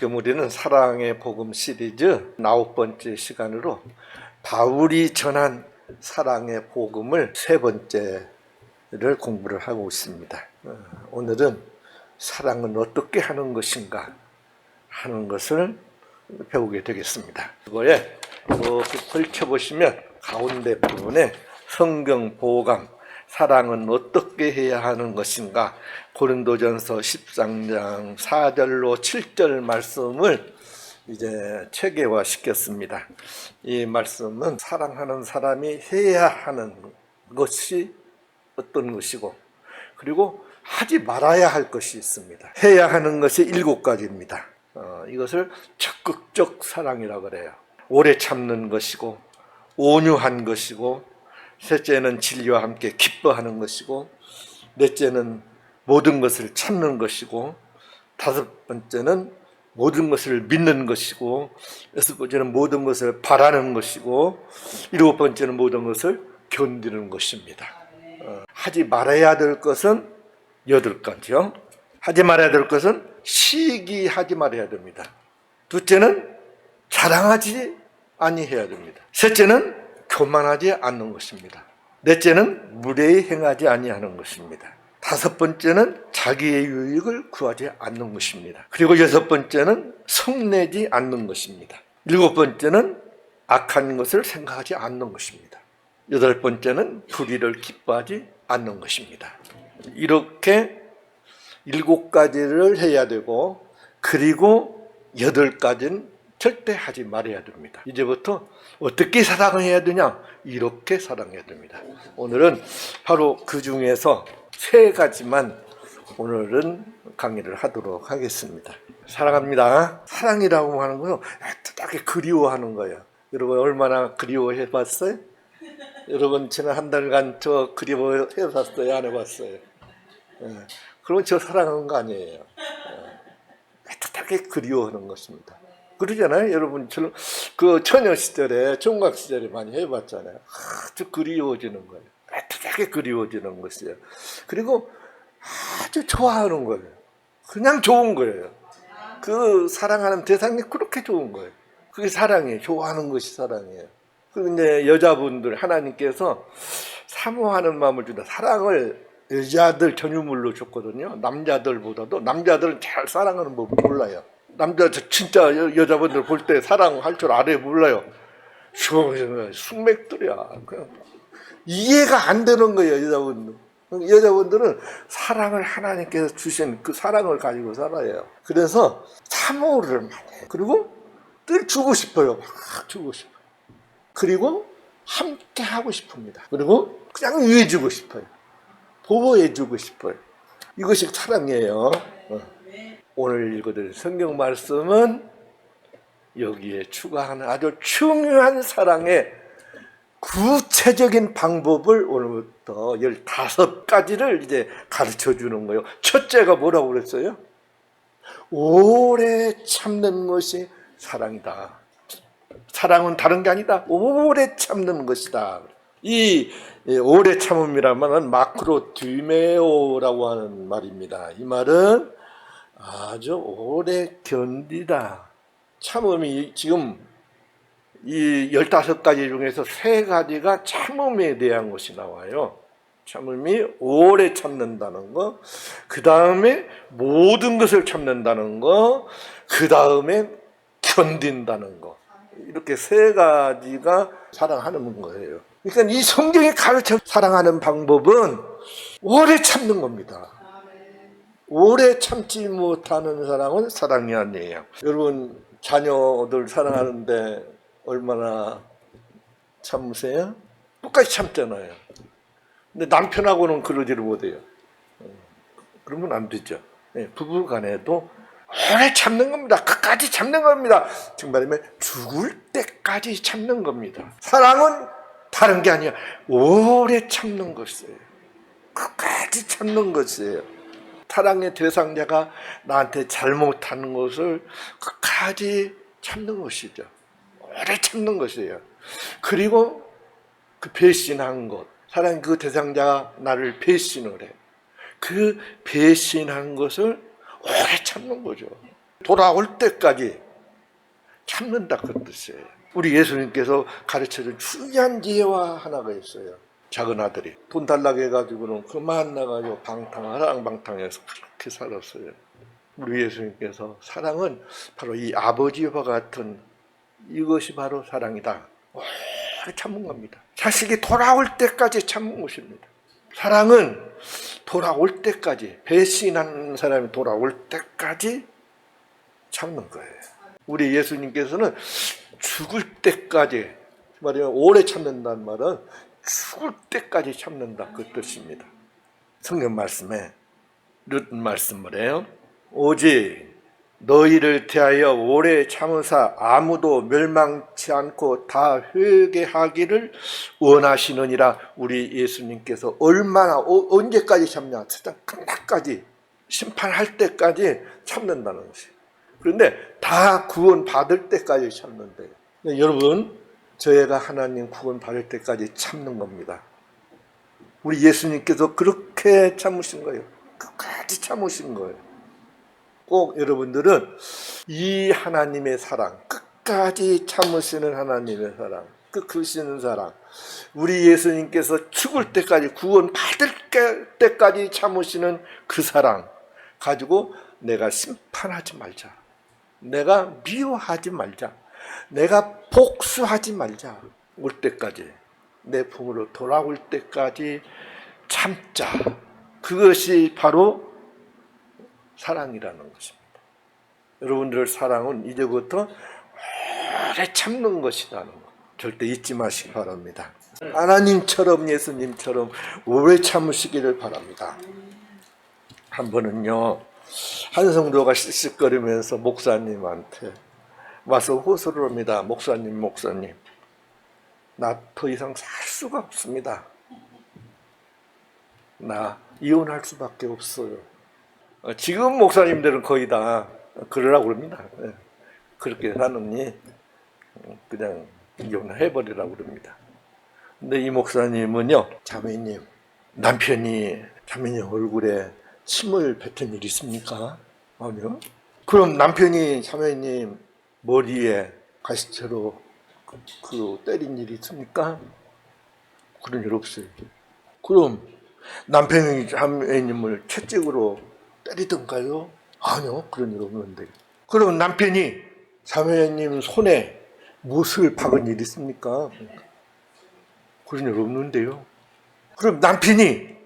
지금 우리는 사랑의 복음 시리즈 9번째 시간으로 바울이 전한 사랑의 복음을 3번째를 공부를 하고 있습니다. 오늘은 사랑은 어떻게 하는 것인가 하는 것을 배우게 되겠습니다. 이거에 이렇게 펼쳐보시면 가운데 부분에 성경 보감, 사랑은 어떻게 해야 하는 것인가, 고린도전서 13장 4절로 7절 말씀을 이제 체계화 시켰습니다. 이 말씀은 사랑하는 사람이 해야 하는 것이 어떤 것이고, 그리고 하지 말아야 할 것이 있습니다. 해야 하는 것이 7가지입니다. 이것을 적극적 사랑이라고 그래요. 오래 참는 것이고, 온유한 것이고, 셋째는 진리와 함께 기뻐하는 것이고, 넷째는 모든 것을 참는 것이고, 5번째는 모든 것을 믿는 것이고, 6번째는 모든 것을 바라는 것이고, 7번째는 모든 것을 견디는 것입니다. 하지 말아야 될 것은 8가지요. 하지 말아야 될 것은 시기하지 말아야 됩니다. 둘째는 자랑하지 아니해야 됩니다. 셋째는 교만하지 않는 것입니다. 넷째는 무례히 행하지 아니하는 것입니다. 5번째는 자기의 유익을 구하지 않는 것입니다. 그리고 6번째는 성내지 않는 것입니다. 7번째는 악한 것을 생각하지 않는 것입니다. 8번째는 불의를 기뻐하지 않는 것입니다. 이렇게 7가지를 해야 되고, 그리고 8가지는 절대 하지 말아야 됩니다. 이제부터 어떻게 사랑을 해야 되냐? 이렇게 사랑해야 됩니다. 오늘은 바로 그 중에서 3가지만 오늘은 강의를 하도록 하겠습니다. 사랑합니다. 사랑이라고 하는 거요, 애틋하게 그리워하는 거예요. 여러분 얼마나 그리워해 봤어요? 여러분 지난 한 달간 저 그리워해 봤어요? 안 해봤어요? 그러면 저 사랑하는 거 아니에요. 애틋하게 그리워하는 것입니다. 그러잖아요. 여러분처럼 그 처녀 시절에, 총각 시절에 많이 해봤잖아요. 아주 그리워지는 거예요. 애틋하게 그리워지는 것이에요. 그리고 아주 좋아하는 거예요. 그냥 좋은 거예요. 그 사랑하는 대상이 그렇게 좋은 거예요. 그게 사랑이에요. 좋아하는 것이 사랑이에요. 그리고 이제 여자분들, 하나님께서 사모하는 마음을 준다. 사랑을 여자들 전유물로 줬거든요. 남자들보다도. 남자들은 잘 사랑하는 법 몰라요. 남자 진짜 여자분들 볼 때 사랑할 줄 알아요? 몰라요? 숙맥들이야. 그냥 이해가 안 되는 거예요. 여자분들은 사랑을 하나님께서 주신 그 사랑을 가지고 살아요. 그래서 사모를 많이 해요. 그리고 늘 주고 싶어요. 막 주고 싶어요. 그리고 함께 하고 싶습니다. 그리고 그냥 위해주고 싶어요. 보호해주고 싶어요. 이것이 사랑이에요. 오늘 읽어드릴 성경 말씀은 여기에 추가하는 아주 중요한 사랑의 구체적인 방법을 오늘부터 15가지를 이제 가르쳐 주는 거예요. 첫째가 뭐라고 그랬어요? 오래 참는 것이 사랑이다. 사랑은 다른 게 아니다. 오래 참는 것이다. 이 오래 참음이라면 마크로디메오라고 하는 말입니다. 이 말은 아주 오래 견디다. 참음이 지금 이 15가지 중에서 3가지가 참음에 대한 것이 나와요. 참음이 오래 참는다는 거, 그 다음에 모든 것을 참는다는 거, 그 다음에 견딘다는 거. 이렇게 3가지가 사랑하는 거예요. 그러니까 이 성경이 가르쳐 사랑하는 방법은 오래 참는 겁니다. 오래 참지 못하는 사랑은 사랑이 아니에요. 여러분 자녀들 사랑하는데 얼마나 참으세요? 똑같이 참잖아요. 근데 남편하고는 그러지를 못해요. 그러면 안 되죠. 부부 간에도 오래 참는 겁니다. 끝까지 참는 겁니다. 지금 말하면 죽을 때까지 참는 겁니다. 사랑은 다른 게 아니야. 오래 참는 것이에요. 끝까지 참는 것이에요. 사랑의 대상자가 나한테 잘못하는 것을 끝까지 참는 것이죠. 오래 참는 것이에요. 그리고 그 배신한 것, 사랑 그 대상자가 나를 배신을 해. 그 배신한 것을 오래 참는 거죠. 돌아올 때까지 참는다 그 뜻이에요. 우리 예수님께서 가르쳐준 중요한 예와 하나가 있어요. 작은 아들이 돈 달라고 해가지고는 그만 나가지고 방탕해서 그렇게 살았어요. 우리 예수님께서 사랑은 바로 이 아버지와 같은 이것이 바로 사랑이다. 오래 참은 겁니다. 자식이 돌아올 때까지 참은 것입니다. 사랑은 돌아올 때까지, 배신한 사람이 돌아올 때까지 참는 거예요. 우리 예수님께서는 죽을 때까지, 말하면 오래 참는다는 말은 죽을 때까지 참는다 그 뜻입니다. 성경 말씀에 이런 말씀을 해요. 오직 너희를 대하여 오래 참으사 아무도 멸망치 않고 다 회개하기를 원하시느니라. 우리 예수님께서 얼마나 언제까지 참냐? 세상 끝날까지, 심판할 때까지 참는다는 것이에요. 그런데 다 구원 받을 때까지 참는데요. 여러분, 저희가 하나님 구원 받을 때까지 참는 겁니다. 우리 예수님께서 그렇게 참으신 거예요. 끝까지 참으신 거예요. 꼭 여러분들은 이 하나님의 사랑, 끝까지 참으시는 하나님의 사랑, 끝으시는 사랑, 우리 예수님께서 죽을 때까지 구원 받을 때까지 참으시는 그 사랑 가지고 내가 심판하지 말자, 내가 미워하지 말자, 내가 복수하지 말자, 올 때까지, 내 품으로 돌아올 때까지 참자. 그것이 바로 사랑이라는 것입니다. 여러분들 사랑은 이제부터 오래 참는 것이라는 것 절대 잊지 마시기 바랍니다. 하나님처럼, 예수님처럼 오래 참으시기를 바랍니다. 한 번은요, 한 성도가 씩씩거리면서 목사님한테 와서 호소를 합니다. 목사님, 나 더 이상 살 수가 없습니다. 나 이혼할 수밖에 없어요. 지금 목사님들은 거의 다 그러라고 그럽니다. 그렇게 사느니 그냥 이혼을 해버리라고 그럽니다. 근데 이 목사님은요, 자매님, 남편이 자매님 얼굴에 침을 뱉은 일 있습니까? 아니요. 그럼 남편이 자매님 머리에 가시채로 그 때린 일이 있습니까? 그런 일 없어요. 그럼 남편이 자매님을 채찍으로 때리던가요? 아니요, 그런 일 없는데. 그럼 남편이 자매님 손에 못을 박은 일 있습니까? 그런 일 없는데요. 그럼 남편이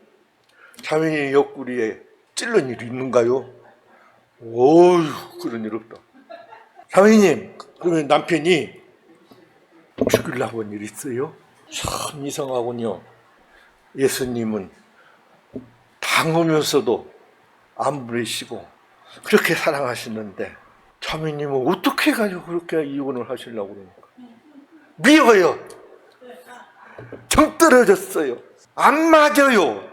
자매님 옆구리에 찔른 일이 있는가요? 어휴, 그런 일 없다. 자매님, 그러면 남편이 죽이려고 한 일 있어요? 참 이상하군요. 예수님은 당하면서도 안 부리시고 그렇게 사랑하시는데 자매님은 어떻게 해가지고 그렇게 이혼을 하시려고 그러니까 미워요. 정 떨어졌어요. 안 맞아요.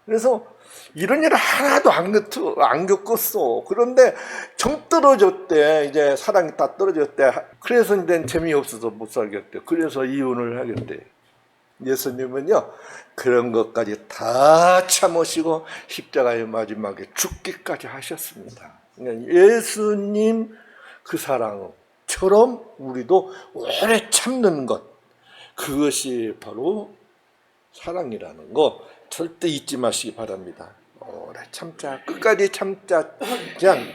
그래서 이런 일을 하나도 안 겪었어. 그런데 정 떨어졌대. 이제 사랑이 다 떨어졌대. 그래서 이제 재미없어서 못 살겠대. 그래서 이혼을 하겠대. 예수님은요, 그런 것까지 다 참으시고 십자가의 마지막에 죽기까지 하셨습니다. 그러니까 예수님 그 사랑처럼 우리도 오래 참는 것, 그것이 바로 사랑이라는 거 절대 잊지 마시기 바랍니다. 오래 참자, 끝까지 참자, 그냥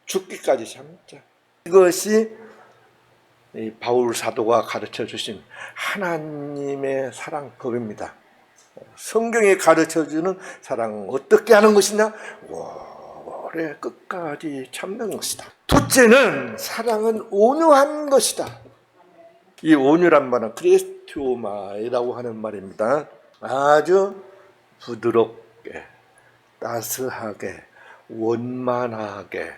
죽기까지 참자. 이것이 이 바울 사도가 가르쳐 주신 하나님의 사랑법입니다. 성경이 가르쳐 주는 사랑은 어떻게 하는 것이냐? 오래 끝까지 참는 것이다. 둘째는 사랑은 온유한 것이다. 이 온유란 말은 크리스토마이라고 하는 말입니다. 아주 부드럽게, 따스하게, 원만하게,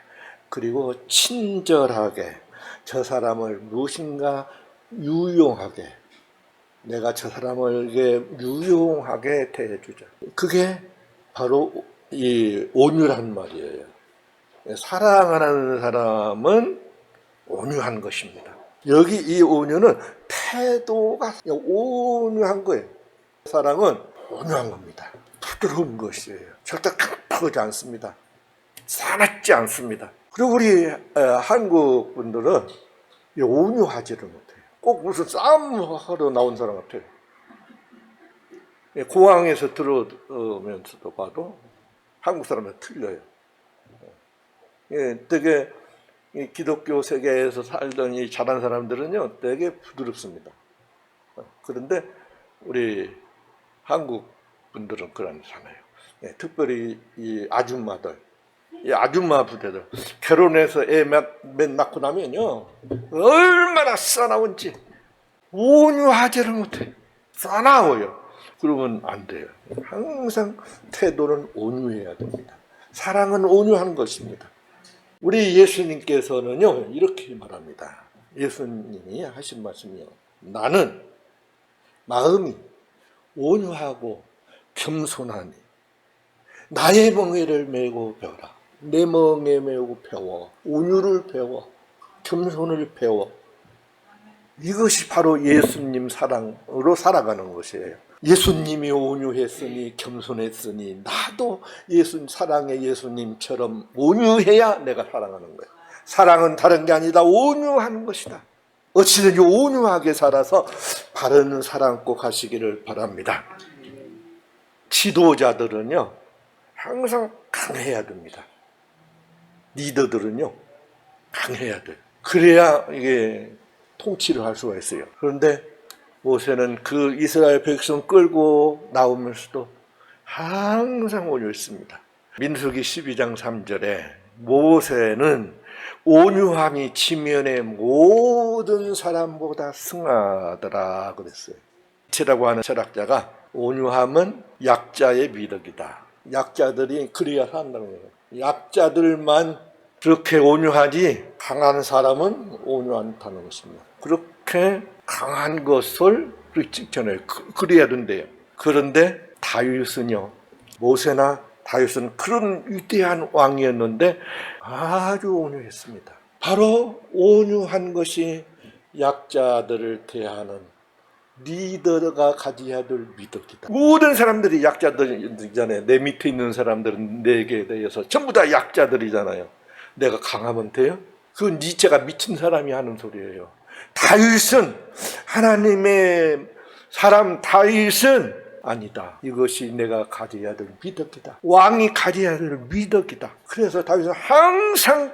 그리고 친절하게 저 사람을 무엇인가 유용하게, 내가 저 사람에게 유용하게 대해주자. 그게 바로 이 온유란 말이에요. 사랑하는 사람은 온유한 것입니다. 여기 이 온유는 태도가 온유한 거예요. 사랑은 온유한 겁니다. 부드러운 것이에요. 절대 깜빡하지 않습니다. 사납지 않습니다. 그리고 우리 한국 분들은 온유하지를 못해요. 꼭 무슨 싸움하러 나온 사람 같아요. 공항에서 들어오면서도 봐도 한국 사람은 틀려요. 되게 기독교 세계에서 살던 이 잘한 사람들은요, 되게 부드럽습니다. 그런데 우리 한국 분들은 그렇지 않아요. 특별히 이 아줌마들, 이 아줌마 부대들 결혼해서 애 몇 낳고 나면요, 얼마나 싸나운지 온유하지를 못해. 싸나워요. 그러면 안 돼요. 항상 태도는 온유해야 됩니다. 사랑은 온유한 것입니다. 우리 예수님께서는요, 이렇게 말합니다. 예수님이 하신 말씀이요, 나는 마음이 온유하고 겸손하니 나의 멍에를 메고 배워라. 내 멍에 메고 배워. 온유를 배워. 겸손을 배워. 이것이 바로 예수님 사랑으로 살아가는 것이에요. 예수님이 온유했으니 겸손했으니 나도 사랑의 예수님처럼 온유해야 내가 사랑하는 거예요. 사랑은 다른 게 아니다. 온유하는 것이다. 어찌든지 온유하게 살아서 바른 사랑 꼭 하시기를 바랍니다. 지도자들은요, 항상 강해야 됩니다. 리더들은요, 강해야 돼요. 그래야 이게 통치를 할 수가 있어요. 그런데 모세는 그 이스라엘 백성 끌고 나오면서도 항상 온유했습니다. 민수기 12장 3절에 모세는 온유함이 지면의 모든 사람보다 승하더라 그랬어요. 니체라고 하는 철학자가 온유함은 약자의 미덕이다. 약자들이 그래야 산다는 거예요. 약자들만 그렇게 온유하지 강한 사람은 온유 않다는 것입니다. 그렇게 강한 것을 찍잖아요. 그래야 된대요. 그런데 다윗은요, 모세나 다윗은 그런 위대한 왕이었는데 아주 온유했습니다. 바로 온유한 것이 약자들을 대하는 리더가 가져야 될 미덕이다. 모든 사람들이 약자들이잖아요. 내 밑에 있는 사람들은 내게 대해서 전부 다 약자들이잖아요. 내가 강하면 돼요? 그건 니체가 미친 사람이 하는 소리예요. 다윗은 하나님의 사람, 다윗은 아니다. 이것이 내가 가져야 될 미덕이다. 왕이 가져야 될 미덕이다. 그래서 다윗은 항상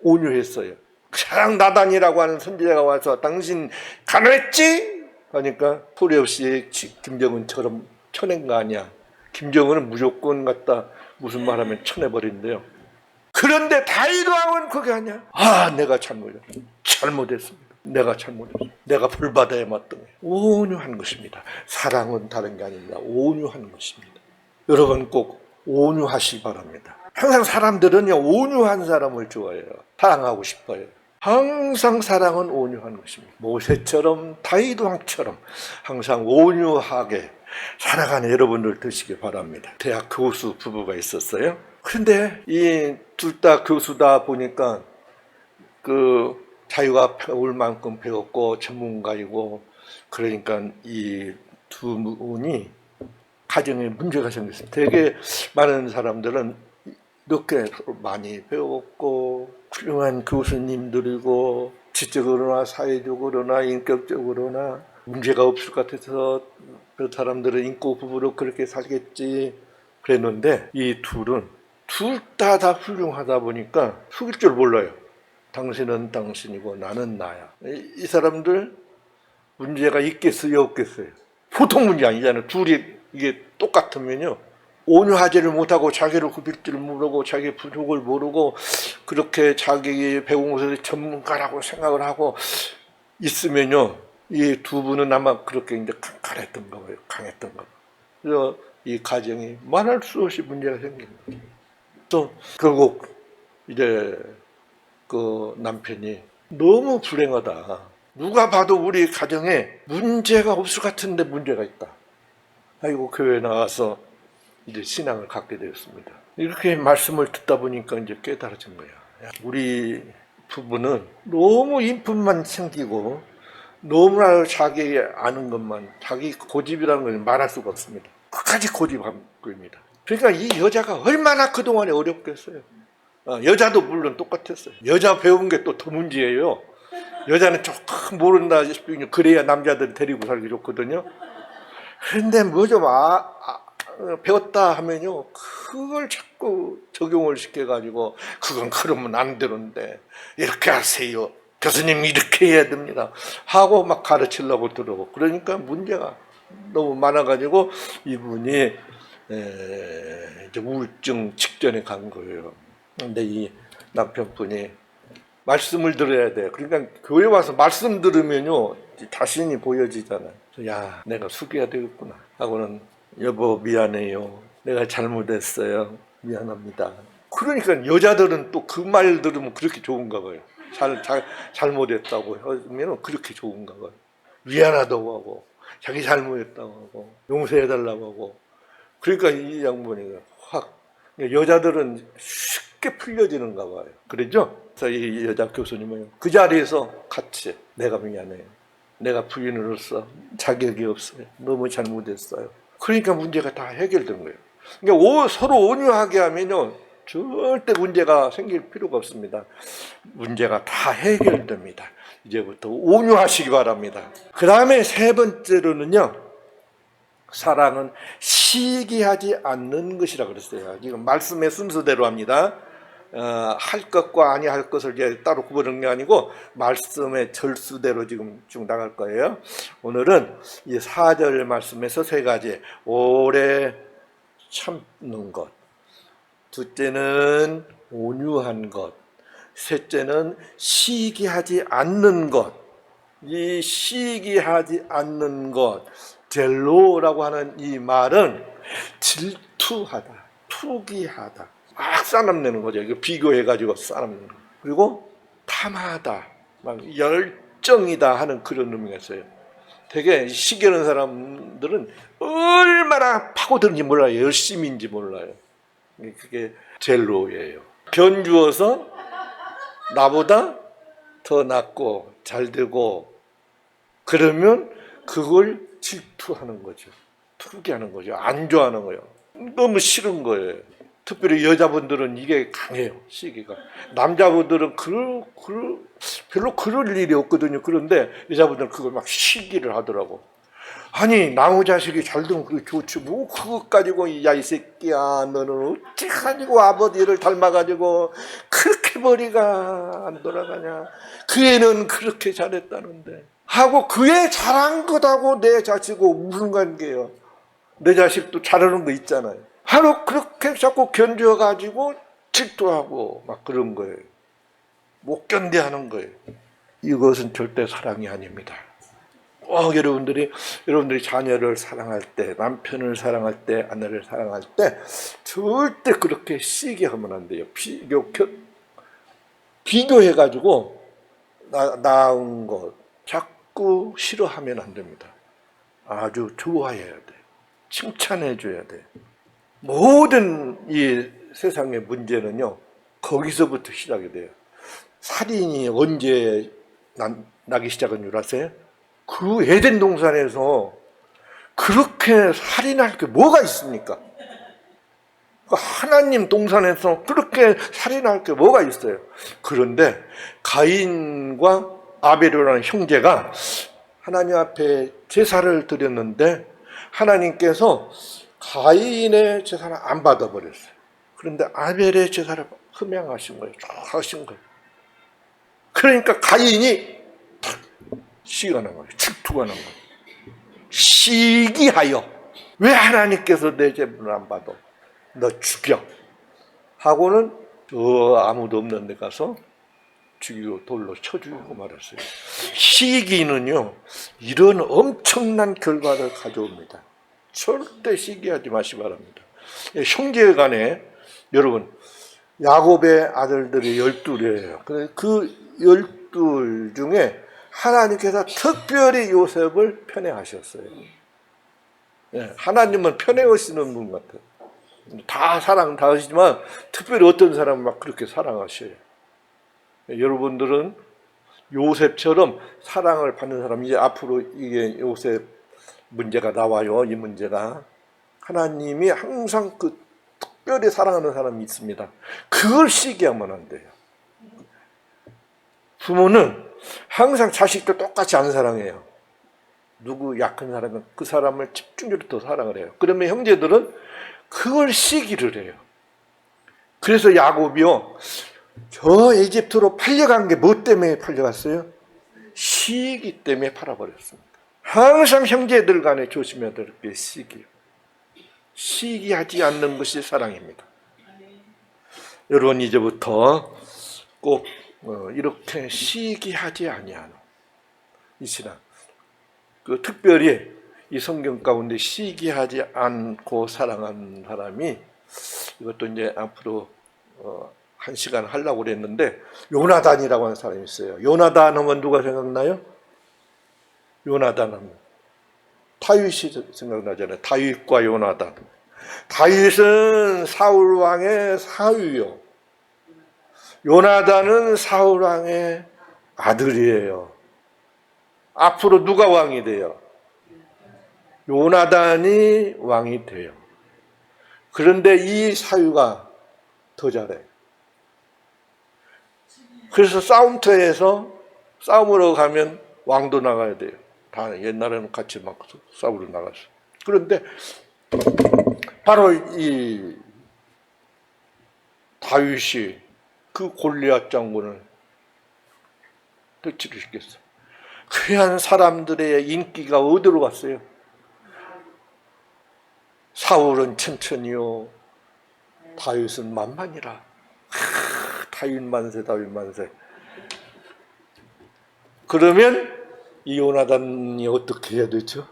온유했어요. 사랑 나단이라고 하는 선지자가 와서 당신 가난했지? 하니까 소리 없이 김정은처럼 쳐낸 거 아니야. 김정은은 무조건 갖다 무슨 말하면 쳐내버린대요. 그런데 다윗 왕은 그게 아니야. 내가 잘못했습니다. 내가 잘못했습니다. 내가 벌받아야 마땅해. 온유한 것입니다. 사랑은 다른 게 아닙니다. 온유한 것입니다. 여러분 꼭 온유하시 바랍니다. 항상 사람들은요, 온유한 사람을 좋아해요. 사랑하고 싶어요. 항상 사랑은 온유한 것입니다. 모세처럼 다윗 왕처럼 항상 온유하게 살아가는 여러분들 되시기 바랍니다. 대학 교수 부부가 있었어요. 그런데 이 둘 다 교수다 보니까 그 자기가 배울 만큼 배웠고 전문가이고, 그러니까 이 두 분이 가정에 문제가 생겼어요. 되게 많은 사람들은 이렇게 많이 배웠고 훌륭한 교수님들이고 지적으로나 사회적으로나 인격적으로나 문제가 없을 것 같아서 그 사람들은 인고 부부로 그렇게 살겠지 그랬는데, 이 둘은 둘 다 훌륭하다 보니까 속일 줄 몰라요. 당신은 당신이고 나는 나야. 이 사람들 문제가 있겠어요, 없겠어요? 보통 문제 아니잖아요. 둘이 이게 똑같으면요, 온유하지를 못하고 자기를 굽힐 줄 모르고 자기 부족을 모르고 그렇게 자기 배운 것을 전문가라고 생각을 하고 있으면요, 이 두 분은 아마 그렇게 이제 강했던가 봐요. 그래서 이 가정이 말할 수 없이 문제가 생긴 거죠. 또 결국 이제 그 남편이 너무 불행하다. 누가 봐도 우리 가정에 문제가 없을 것 같은데 문제가 있다. 아이고 교회 나와서 이제 신앙을 갖게 되었습니다. 이렇게 말씀을 듣다 보니까 이제 깨달아진 거야. 우리 부부는 너무 인품만 챙기고 너무나 자기 아는 것만, 자기 고집이라는 걸 말할 수가 없습니다. 끝까지 고집한 겁니다. 그러니까 이 여자가 얼마나 그동안에 어렵겠어요. 여자도 물론 똑같았어요. 여자 배운 게 또 더 문제예요. 여자는 조금 모른다 싶으면 그래야 남자들 데리고 살기 좋거든요. 그런데 뭐 좀 배웠다 하면요, 그걸 자꾸 적용을 시켜가지고 그건 그러면 안 되는데 이렇게 하세요. 교수님 이렇게 해야 됩니다. 하고 막 가르치려고 들어오고 그러니까 문제가 너무 많아가지고 이분이 이제 우울증 직전에 간 거예요. 근데 이 남편분이 말씀을 들어야 돼요. 그러니까 교회 와서 말씀 들으면요 자신이 보여지잖아요. 야, 내가 숙여야 되겠구나 하고는 여보 미안해요. 내가 잘못했어요. 미안합니다. 그러니까 여자들은 또 그 말 들으면 그렇게 좋은가 봐요. 잘못했다고 하면 그렇게 좋은가 봐요. 미안하다고 하고 자기 잘못했다고 하고 용서해달라고 하고. 그러니까 이 양반이 확 여자들은 쉽게 풀려지는가 봐요. 그러죠? 그래서 이 여자 교수님은 그 자리에서 같이 내가 미안해요. 내가 부인으로서 자격이 없어요. 너무 잘못했어요. 그러니까 문제가 다 해결된 거예요. 그러니까 서로 온유하게 하면요 절대 문제가 생길 필요가 없습니다. 문제가 다 해결됩니다. 이제부터 온유하시기 바랍니다. 그 다음에 세 번째로는요, 사랑은 시기하지 않는 것이라 그랬어요. 지금 말씀의 순서대로 합니다. 할 것과 아니할 것을 이제 따로 구분하는 게 아니고 말씀의 절수대로 지금 쭉 나갈 거예요. 오늘은 이 4절 말씀에서 세 가지. 오래 참는 것, 둘째는 온유한 것, 셋째는 시기하지 않는 것. 이 시기하지 않는 것, 젤로라고 하는 이 말은 질투하다, 투기하다, 막 싸움내는 거죠. 이거 비교해가지고 싸움내는 거. 그리고 탐하다, 막 열정이다 하는 그런 의미가 있어요. 되게 시기하는 사람들은 얼마나 파고드는지 몰라요. 열심인지 몰라요. 그게 젤로예요. 견주어서 나보다 더 낫고 잘 되고 그러면 그걸 질투하는 거죠. 투기하는 거죠. 안 좋아하는 거예요. 너무 싫은 거예요. 특별히 여자분들은 이게 강해요. 시기가. 남자분들은 별로 그럴 일이 없거든요. 그런데 여자분들은 그걸 막 시기를 하더라고. 아니 나무 자식이 잘 되면 그게 좋지 뭐 그것 가지고 야 이 새끼야 너는 어찌 가지고 아버지를 닮아가지고 그렇게 머리가 안 돌아가냐. 그 애는 그렇게 잘했다는데 하고 그 애 잘한 것하고 내 자식하고 무슨 관계예요. 내 자식도 잘하는 거 있잖아요. 하루 그렇게 자꾸 견뎌가지고 질투하고 막 그런 거예요. 못 견뎌하는 거예요. 이것은 절대 사랑이 아닙니다. 여러분들이 자녀를 사랑할 때, 남편을 사랑할 때, 아내를 사랑할 때 절대 그렇게 시기하면 안 돼요. 비교해가지고 나은 것 자꾸 싫어하면 안 됩니다. 아주 좋아해야 돼. 칭찬해줘야 돼. 모든 이 세상의 문제는요 거기서부터 시작이 돼요. 살인이 언제 나기 시작한 줄 아세요? 그 에덴 동산에서 그렇게 살인할 게 뭐가 있습니까? 하나님 동산에서 그렇게 살인할 게 뭐가 있어요? 그런데 가인과 아벨이라는 형제가 하나님 앞에 제사를 드렸는데 하나님께서 가인의 제사를 안 받아버렸어요. 그런데 아벨의 제사를 흠양하신 거예요. 하신 거예요. 그러니까 가인이 시기가 난 거예요. 질투가 난 거예요. 시기하여 왜 하나님께서 내 제물을 안 받아? 너 죽여. 하고는 아무도 없는 데 가서 죽이고 돌로 쳐 죽이고 말았어요. 시기는요 이런 엄청난 결과를 가져옵니다. 절대 시기하지 마시기 바랍니다. 형제간에 여러분 야곱의 아들들이 12이에요. 그 12 중에 하나님께서 특별히 요셉을 편애하셨어요. 하나님은 편애하시는 분 같아요. 다 사랑 다 하시지만 특별히 어떤 사람은 막 그렇게 사랑하셔요. 여러분들은 요셉처럼 사랑을 받는 사람, 이제 앞으로 이게 요셉 문제가 나와요. 이 문제가 하나님이 항상 그 특별히 사랑하는 사람이 있습니다. 그걸 시기하면 안 돼요. 부모는 항상 자식들 똑같이 안 사랑해요. 누구 약한 사람은 그 사람을 집중적으로 더 사랑을 해요. 그러면 형제들은 그걸 시기를 해요. 그래서 야곱이요, 저 에집트로 팔려간 게 뭐 때문에 팔려갔어요? 시기 때문에 팔아버렸습니다. 항상 형제들 간에 조심해야 될 게 시기예요. 시기하지 않는 것이 사랑입니다. 여러분 이제부터 꼭 이렇게 시기하지 아니하는 이 신앙, 그 특별히 이 성경 가운데 시기하지 않고 사랑하는 사람이, 이것도 이제 앞으로 한 시간 하려고 그랬는데, 요나단이라고 하는 사람이 있어요. 요나단 하면 누가 생각나요? 요나단 하면 다윗이 생각나잖아요. 다윗과 요나단. 다윗은 사울 왕의 사위요. 요나단은 사울 왕의 아들이에요. 앞으로 누가 왕이 돼요? 요나단이 왕이 돼요. 그런데 이 사위가 더 잘해. 그래서 싸움터에서 싸움으로 가면 왕도 나가야 돼요. 다 옛날에는 같이 막 싸우러 나갔어요. 그런데 바로 이 다윗이 그 골리앗 장군을 덕치를 시켰어요. 그러한 사람들의 인기가 어디로 갔어요? 사울은 천천히요, 다윗은 만만이라. 다윗 만세, 다윗 만세. 그러면 이 요나단이 어떻게 해야 되죠?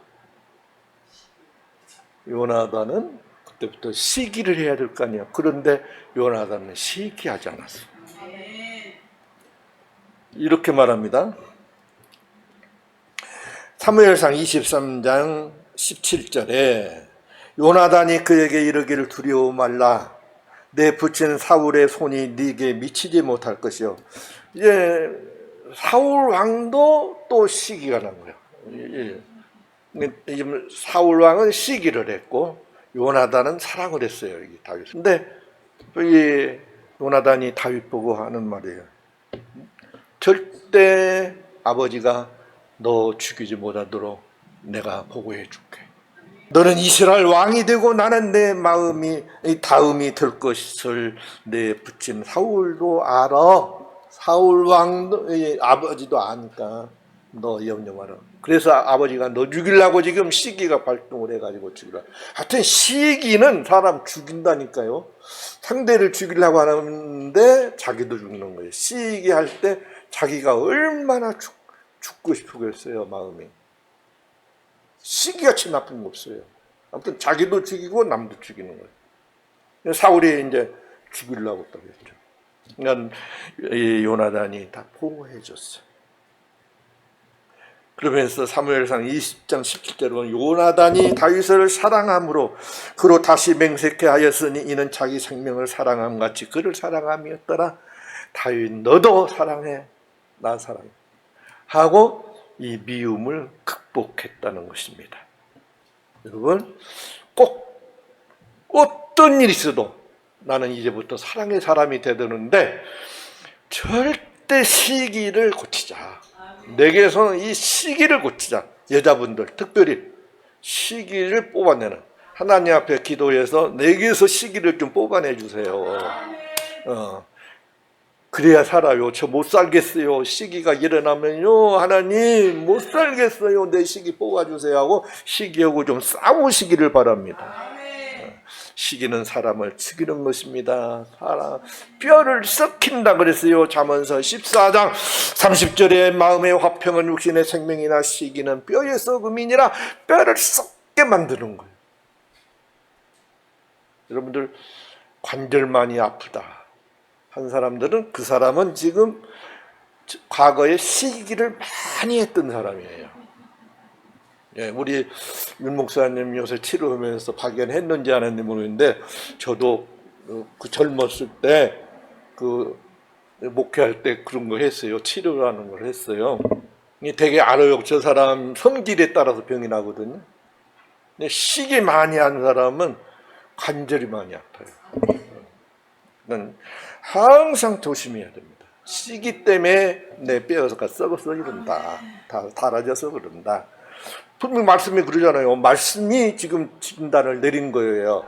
요나단은 그때부터 시기를 해야 될 거 아니야. 그런데 요나단은 시기하지 않았어. 이렇게 말합니다. 사무엘상 23장 17절에 요나단이 그에게 이르기를 두려워 말라. 내 부친 사울의 손이 네게 미치지 못할 것이요. 이제 사울 왕도 또 시기가 난 거예요. 사울 왕은 시기를 했고 요나단은 사랑을 했어요. 이 다윗. 근데 이 요나단이 다윗 보고 하는 말이에요. 절대 아버지가 너 죽이지 못하도록 내가 보호해 줄게. 너는 이스라엘 왕이 되고 나는 내 마음이 다음이 될 것을 내 부친 사울도 알아. 사울 왕도 아버지도 아니까 너 염려 마라. 그래서 아버지가 너 죽이려고 지금 시기가 발동을 해가지고 죽이라. 하여튼 시기는 사람 죽인다니까요. 상대를 죽이려고 하는데 자기도 죽는 거예요. 시기할 때 자기가 얼마나 죽고 싶겠어요, 마음이. 시기같이 나쁜 거 없어요. 아무튼 자기도 죽이고 남도 죽이는 거예요. 사울이 이제 죽이려고 했다고 했죠. 그러니까 이 요나단이 다 보호해 줬어요. 그러면서 사무엘상 20장 17절은 요나단이 다윗을 사랑함으로 그로 다시 맹세케 하였으니 이는 자기 생명을 사랑함 같이 그를 사랑함이었더라. 다윗 너도 사랑해, 나 사랑해 하고 이 미움을 극복했다는 것입니다. 여러분 꼭 어떤 일이 있어도 나는 이제부터 사랑의 사람이 되드는데 절대 시기를 고치자. 내게서는 이 시기를 고치자. 여자분들 특별히 시기를 뽑아내는, 하나님 앞에 기도해서 내게서 시기를 좀 뽑아내 주세요. 그래야 살아요. 저 못 살겠어요. 시기가 일어나면요, 하나님 못 살겠어요. 내 시기 뽑아주세요 하고 시기하고 좀 싸우시기를 바랍니다. 시기는 사람을 죽이는 것입니다. 뼈를 썩힌다 그랬어요. 잠언서 14장 30절에 마음의 화평은 육신의 생명이나 시기는 뼈의 썩음이니라. 뼈를 썩게 만드는 거예요. 여러분들 관절만이 아프다 한 사람들은 그 사람은 지금 과거에 시기를 많이 했던 사람이에요. 예, 우리 윤 목사님 요새 치료하면서 발견했는지 안 했는지 모르겠는데 저도 그 젊었을 때 그 목회할 때 그런 거 했어요. 치료라는 걸 했어요. 되게 알아요. 저 사람 성질에 따라서 병이 나거든요. 근데 시기 많이 한 사람은 관절이 많이 아파요. 는 항상 조심해야 됩니다. 시기 때문에 내 뼈가 썩어서 이런다. 다 닳아져서 그런다. 분명 말씀이 그러잖아요. 말씀이 지금 진단을 내린 거예요.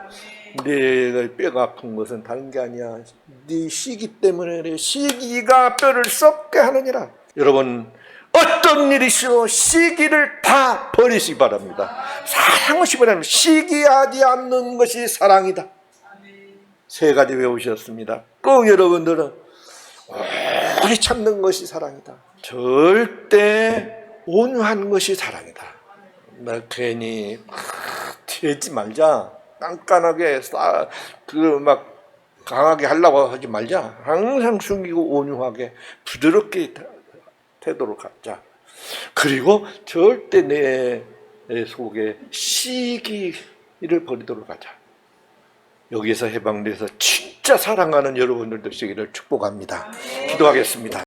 네 뼈가 아픈 것은 다른 게 아니야. 네 시기 때문에 그래. 시기가 뼈를 썩게 하느니라. 여러분, 어떤 일이시오 시기를 다 버리시기 바랍니다. 사랑하시기 바랍니다. 시기하지 않는 것이 사랑이다. 세 가지 외우셨습니다. 꼭 여러분들은 오래 참는 것이 사랑이다. 절대 온유한 것이 사랑이다. 막 괜히 되지 말자. 깐깐하게 막 강하게 하려고 하지 말자. 항상 숨기고 온유하게 부드럽게 태도로 갖자. 그리고 절대 내 속에 시기를 버리도록 하자. 여기서 해방돼서 진짜 사랑하는 여러분들 되시기를 축복합니다. 기도하겠습니다.